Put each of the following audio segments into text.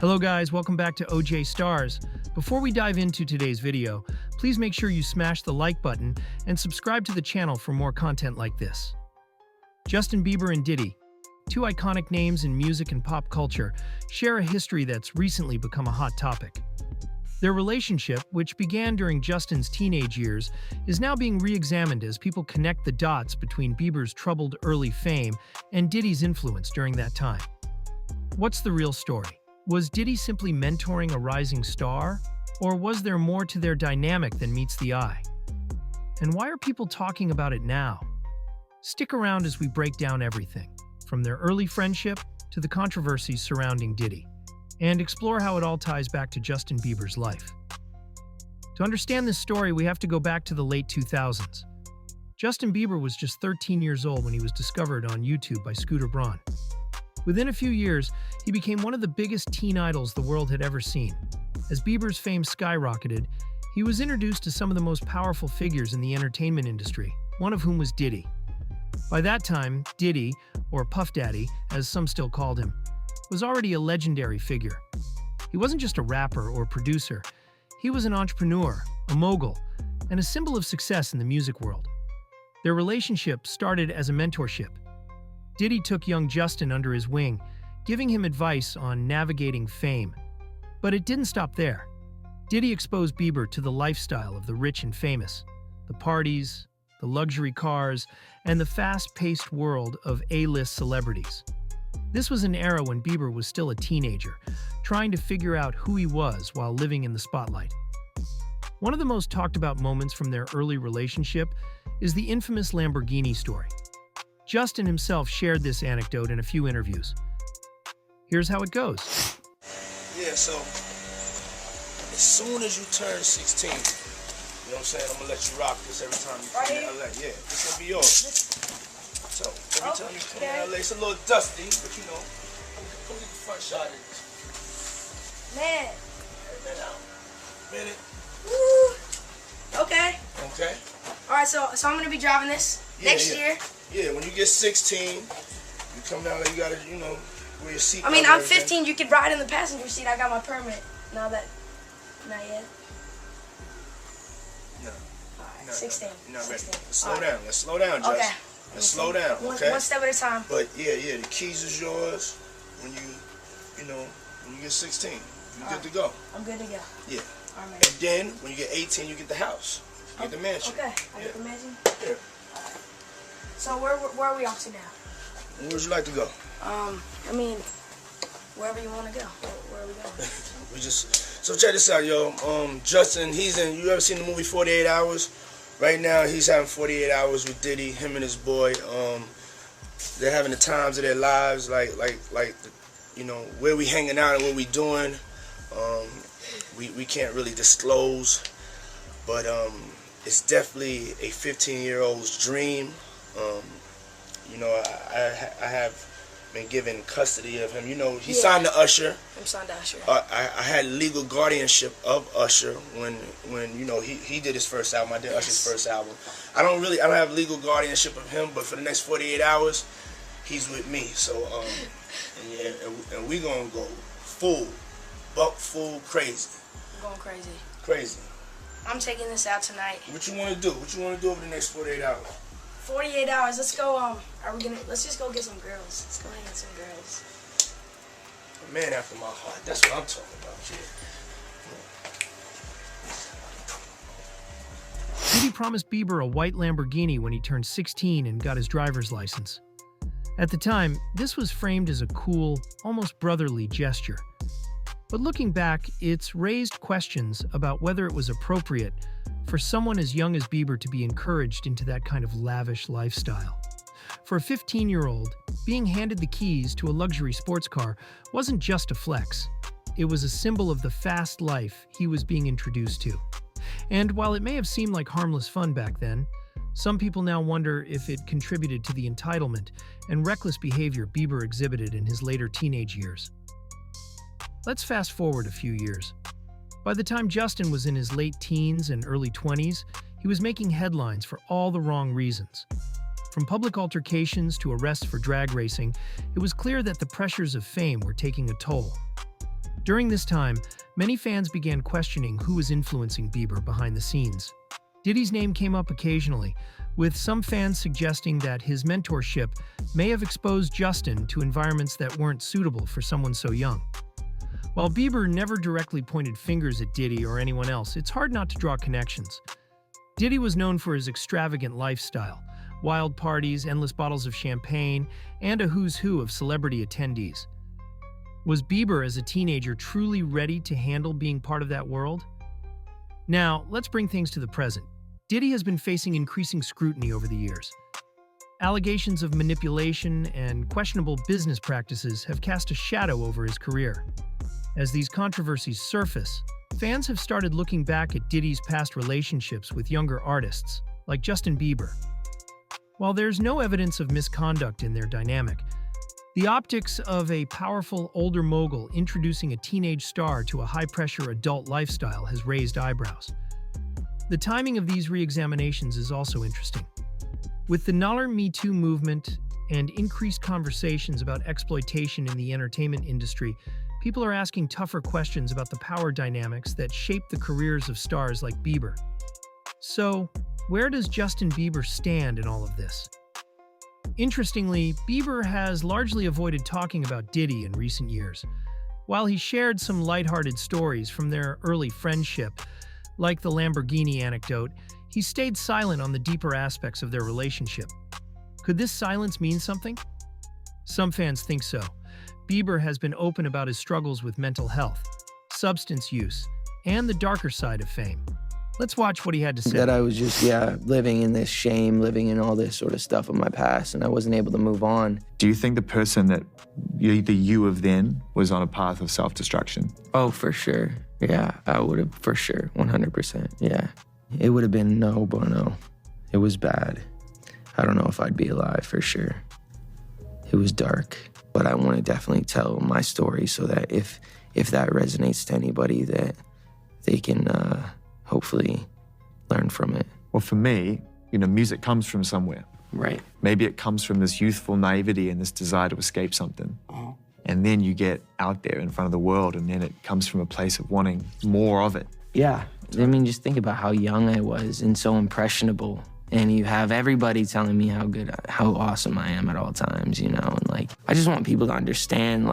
Hello guys, welcome back to OJ Stars. Before we dive into today's video, please make sure you smash the like button and subscribe to the channel for more content like this. Justin Bieber and Diddy, two iconic names in music and pop culture, share a history that's recently become a hot topic. Their relationship, which began during Justin's teenage years, is now being re-examined as people connect the dots between Bieber's troubled early fame and Diddy's influence during that time. What's the real story? Was Diddy simply mentoring a rising star? Or was there more to their dynamic than meets the eye? And why are people talking about it now? Stick around as we break down everything, from their early friendship to the controversies surrounding Diddy, and explore how it all ties back to Justin Bieber's life. To understand this story, we have to go back to the late 2000s. Justin Bieber was just 13 years old when he was discovered on YouTube by Scooter Braun. Within a few years, he became one of the biggest teen idols the world had ever seen. As Bieber's fame skyrocketed, he was introduced to some of the most powerful figures in the entertainment industry, one of whom was Diddy. By that time, Diddy, or Puff Daddy, as some still called him, was already a legendary figure. He wasn't just a rapper or producer. He was an entrepreneur, a mogul, and a symbol of success in the music world. Their relationship started as a mentorship. Diddy took young Justin under his wing, giving him advice on navigating fame. But it didn't stop there. Diddy exposed Bieber to the lifestyle of the rich and famous, the parties, the luxury cars, and the fast-paced world of A-list celebrities. This was an era when Bieber was still a teenager, trying to figure out who he was while living in the spotlight. One of the most talked about moments from their early relationship is the infamous Lamborghini story. Justin himself shared this anecdote in a few interviews. Here's how it goes. Yeah, so as soon as you turn 16, you know what I'm saying, I'm gonna let you rock this every time you come to LA. Yeah, this gonna be yours. So every time you come to LA, it's a little dusty, but you know, come get the front shot of this. Man. Minute. Woo. Okay. Okay. All right, so I'm gonna be driving this next year. Yeah, when you get 16, you come down there, you gotta, you know, wear your seatbelt. I mean, I'm 15. You could ride in the passenger seat. I got my permit. Not yet. No. All right, No, 16. You're not ready. 16. Let's slow down. Let's slow down, Justin. Okay. Let's slow down, okay? One step at a time. But yeah, the keys is yours when when you get 16. You're good to go. I'm good to go. Yeah. All right, man. And then when you get 18, you get the house. You get the mansion. Okay. I get the mansion. Yeah. So where are we off to now? Where would you like to go? I mean, wherever you want to go. Where are we going? So check this out, yo. Justin, you ever seen the movie 48 Hours? Right now, he's having 48 hours with Diddy, him and his boy. They're having the times of their lives, like where we hanging out and what we doing. We can't really disclose, but it's definitely a 15-year-old's dream. I have been given custody of him. He signed to Usher. I'm signed to Usher. I had legal guardianship of Usher when he did his first album. I did Usher's first album. I don't have legal guardianship of him, but for the next 48 hours, he's with me. So and we gonna go full crazy. I'm going crazy. Crazy. I'm taking this out tonight. What you wanna do? What you wanna do over the next 48 hours? 48 hours. Let's go. Let's just go get some girls. Let's go hang with some girls. A man after my heart. That's what I'm talking about, kid. Diddy promised Bieber a white Lamborghini when he turned 16 and got his driver's license. At the time, this was framed as a cool, almost brotherly gesture. But looking back, it's raised questions about whether it was appropriate for someone as young as Bieber to be encouraged into that kind of lavish lifestyle. For a 15-year-old, being handed the keys to a luxury sports car wasn't just a flex. It was a symbol of the fast life he was being introduced to. And while it may have seemed like harmless fun back then, some people now wonder if it contributed to the entitlement and reckless behavior Bieber exhibited in his later teenage years. Let's fast forward a few years. By the time Justin was in his late teens and early 20s, he was making headlines for all the wrong reasons. From public altercations to arrests for drag racing, it was clear that the pressures of fame were taking a toll. During this time, many fans began questioning who was influencing Bieber behind the scenes. Diddy's name came up occasionally, with some fans suggesting that his mentorship may have exposed Justin to environments that weren't suitable for someone so young. While Bieber never directly pointed fingers at Diddy or anyone else, it's hard not to draw connections. Diddy was known for his extravagant lifestyle, wild parties, endless bottles of champagne, and a who's who of celebrity attendees. Was Bieber as a teenager truly ready to handle being part of that world? Now, let's bring things to the present. Diddy has been facing increasing scrutiny over the years. Allegations of manipulation and questionable business practices have cast a shadow over his career. As these controversies surface, fans have started looking back at Diddy's past relationships with younger artists, like Justin Bieber. While there's no evidence of misconduct in their dynamic, the optics of a powerful older mogul introducing a teenage star to a high-pressure adult lifestyle has raised eyebrows. The timing of these re-examinations is also interesting. With the Me Too movement and increased conversations about exploitation in the entertainment industry, people are asking tougher questions about the power dynamics that shape the careers of stars like Bieber. So, where does Justin Bieber stand in all of this? Interestingly, Bieber has largely avoided talking about Diddy in recent years. While he shared some lighthearted stories from their early friendship, like the Lamborghini anecdote, he stayed silent on the deeper aspects of their relationship. Could this silence mean something? Some fans think so. Bieber has been open about his struggles with mental health, substance use, and the darker side of fame. Let's watch what he had to say. That I was just, living in this shame, living in all this sort of stuff of my past, and I wasn't able to move on. Do you think the person that the you of then was on a path of self-destruction? Oh, for sure. Yeah, I would have, for sure, 100%, yeah. It would have been no bueno. It was bad. I don't know if I'd be alive, for sure. It was dark, but I want to definitely tell my story so that if that resonates to anybody, that they can hopefully learn from it. Well, for me, music comes from somewhere. Right. Maybe it comes from this youthful naivety and this desire to escape something. Uh-huh. And then you get out there in front of the world, and then it comes from a place of wanting more of it. Yeah. I mean, just think about how young I was and so impressionable. And you have everybody telling me how awesome I am at all times, and I just want people to understand,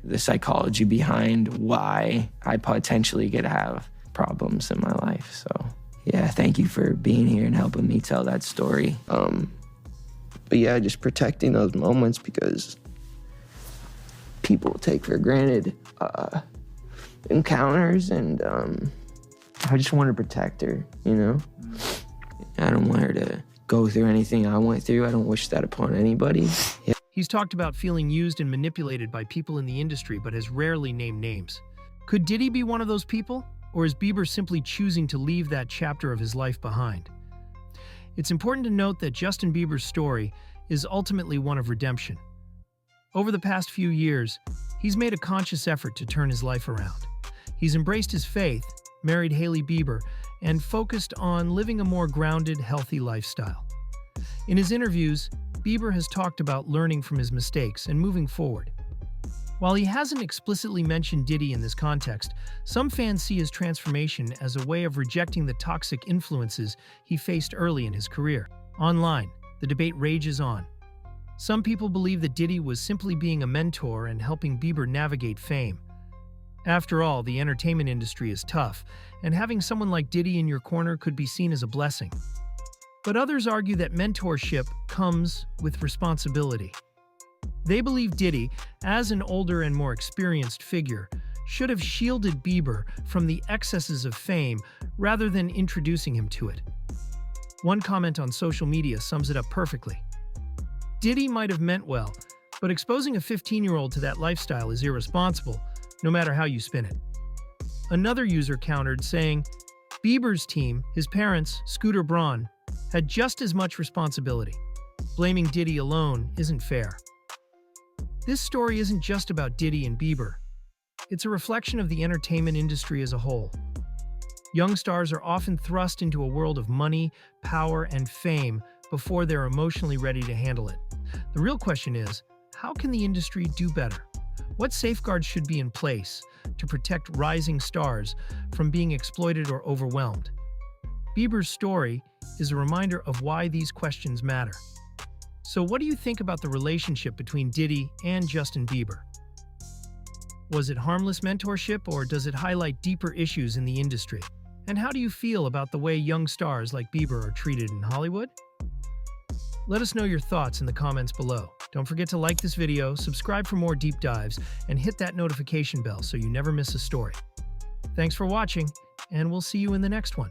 the psychology behind why I potentially could have problems in my life. So, yeah, thank you for being here and helping me tell that story. But yeah, just protecting those moments, because people take for granted encounters, and I just want to protect her, I don't want her to go through anything I went through. I don't wish that upon anybody. Yeah. He's talked about feeling used and manipulated by people in the industry, but has rarely named names. Could Diddy be one of those people? Or is Bieber simply choosing to leave that chapter of his life behind? It's important to note that Justin Bieber's story is ultimately one of redemption. Over the past few years, he's made a conscious effort to turn his life around. He's embraced his faith, married Hailey Bieber, and focused on living a more grounded, healthy lifestyle. In his interviews, Bieber has talked about learning from his mistakes and moving forward. While he hasn't explicitly mentioned Diddy in this context, some fans see his transformation as a way of rejecting the toxic influences he faced early in his career. Online, the debate rages on. Some people believe that Diddy was simply being a mentor and helping Bieber navigate fame. After all, the entertainment industry is tough, and having someone like Diddy in your corner could be seen as a blessing. But others argue that mentorship comes with responsibility. They believe Diddy, as an older and more experienced figure, should have shielded Bieber from the excesses of fame rather than introducing him to it. One comment on social media sums it up perfectly. Diddy might have meant well, but exposing a 15-year-old to that lifestyle is irresponsible, no matter how you spin it. Another user countered, saying, Bieber's team, his parents, Scooter Braun, had just as much responsibility. Blaming Diddy alone isn't fair. This story isn't just about Diddy and Bieber. It's a reflection of the entertainment industry as a whole. Young stars are often thrust into a world of money, power, and fame before they're emotionally ready to handle it. The real question is, how can the industry do better? What safeguards should be in place to protect rising stars from being exploited or overwhelmed? Bieber's story is a reminder of why these questions matter. So what do you think about the relationship between Diddy and Justin Bieber? Was it harmless mentorship, or does it highlight deeper issues in the industry? And how do you feel about the way young stars like Bieber are treated in Hollywood? Let us know your thoughts in the comments below. Don't forget to like this video, subscribe for more deep dives, and hit that notification bell so you never miss a story. Thanks for watching, and we'll see you in the next one.